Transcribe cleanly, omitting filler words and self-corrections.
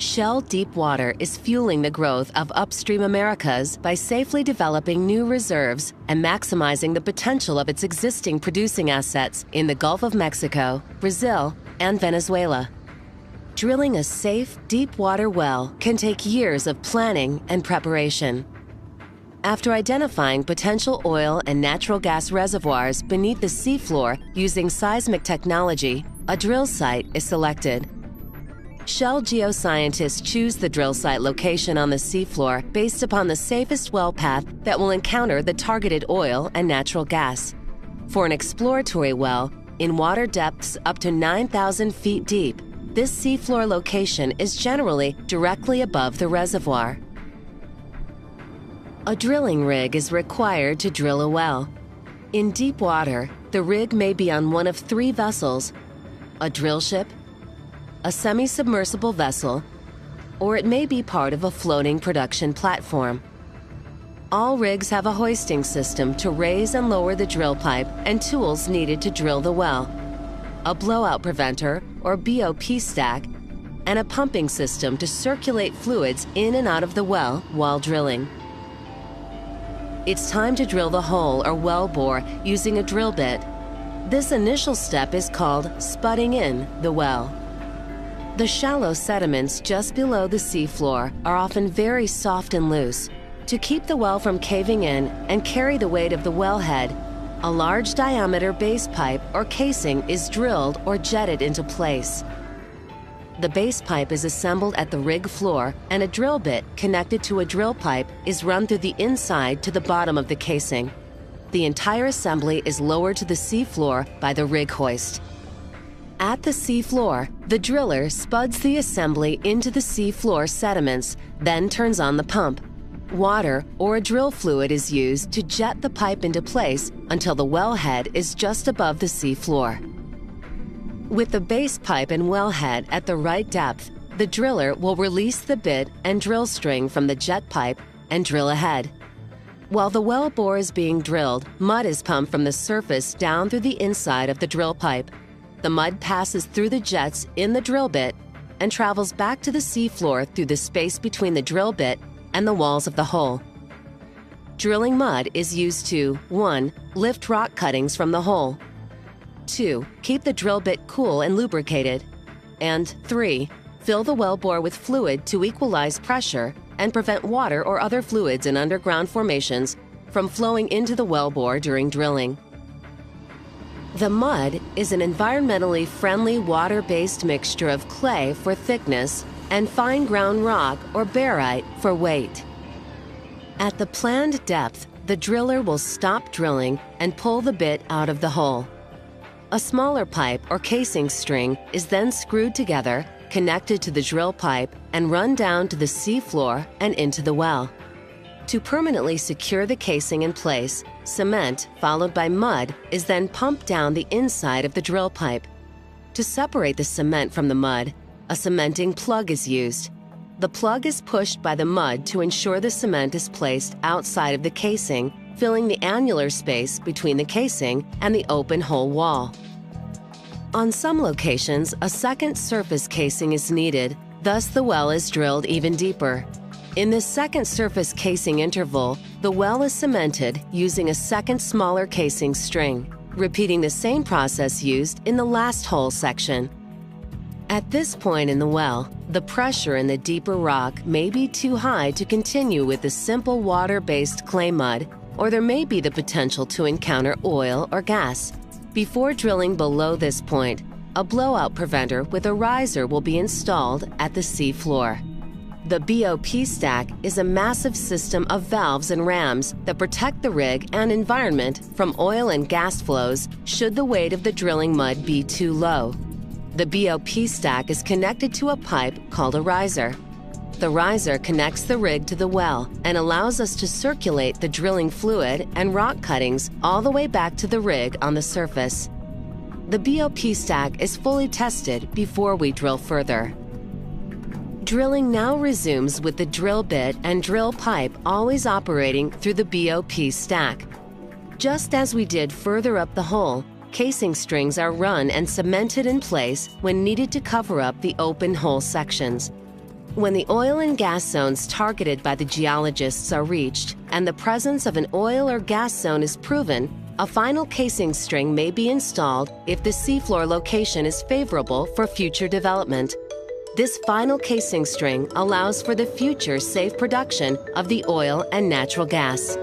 Shell Deepwater is fueling the growth of upstream Americas by safely developing new reserves and maximizing the potential of its existing producing assets in the Gulf of Mexico, Brazil, and Venezuela. Drilling a safe, deep-water well can take years of planning and preparation. After identifying potential oil and natural gas reservoirs beneath the seafloor using seismic technology, a drill site is selected. Shell geoscientists choose the drill site location on the seafloor based upon the safest well path that will encounter the targeted oil and natural gas. For an exploratory well, in water depths up to 9,000 feet deep, this seafloor location is generally directly above the reservoir. A drilling rig is required to drill a well. In deep water, the rig may be on one of three vessels: a drill ship, a semi-submersible vessel, or it may be part of a floating production platform. All rigs have a hoisting system to raise and lower the drill pipe and tools needed to drill the well, a blowout preventer or BOP stack, and a pumping system to circulate fluids in and out of the well while drilling. It's time to drill the hole or well bore using a drill bit. This initial step is called spudding in the well. The shallow sediments just below the seafloor are often very soft and loose. To keep the well from caving in and carry the weight of the wellhead, a large diameter base pipe or casing is drilled or jetted into place. The base pipe is assembled at the rig floor, and a drill bit connected to a drill pipe is run through the inside to the bottom of the casing. The entire assembly is lowered to the seafloor by the rig hoist. At the seafloor, the driller spuds the assembly into the seafloor sediments, then turns on the pump. Water or a drill fluid is used to jet the pipe into place until the wellhead is just above the seafloor. With the base pipe and wellhead at the right depth, the driller will release the bit and drill string from the jet pipe and drill ahead. While the well bore is being drilled, mud is pumped from the surface down through the inside of the drill pipe. The mud passes through the jets in the drill bit and travels back to the seafloor through the space between the drill bit and the walls of the hole. Drilling mud is used to 1. Lift rock cuttings from the hole, 2. Keep the drill bit cool and lubricated, and 3. Fill the well bore with fluid to equalize pressure and prevent water or other fluids in underground formations from flowing into the well bore during drilling. The mud is an environmentally friendly water-based mixture of clay for thickness and fine ground rock or barite for weight. At the planned depth, the driller will stop drilling and pull the bit out of the hole. A smaller pipe or casing string is then screwed together, connected to the drill pipe, and run down to the seafloor and into the well. To permanently secure the casing in place, cement, followed by mud, is then pumped down the inside of the drill pipe. To separate the cement from the mud, a cementing plug is used. The plug is pushed by the mud to ensure the cement is placed outside of the casing, filling the annular space between the casing and the open hole wall. On some locations, a second surface casing is needed, thus the well is drilled even deeper. In this second surface casing interval, the well is cemented using a second smaller casing string, repeating the same process used in the last hole section. At this point in the well, the pressure in the deeper rock may be too high to continue with the simple water-based clay mud, or there may be the potential to encounter oil or gas. Before drilling below this point, a blowout preventer with a riser will be installed at the sea floor. The BOP stack is a massive system of valves and rams that protect the rig and environment from oil and gas flows should the weight of the drilling mud be too low. The BOP stack is connected to a pipe called a riser. The riser connects the rig to the well and allows us to circulate the drilling fluid and rock cuttings all the way back to the rig on the surface. The BOP stack is fully tested before we drill further. Drilling now resumes with the drill bit and drill pipe always operating through the BOP stack. Just as we did further up the hole, casing strings are run and cemented in place when needed to cover up the open hole sections. When the oil and gas zones targeted by the geologists are reached and the presence of an oil or gas zone is proven, a final casing string may be installed if the seafloor location is favorable for future development. This final casing string allows for the future safe production of the oil and natural gas.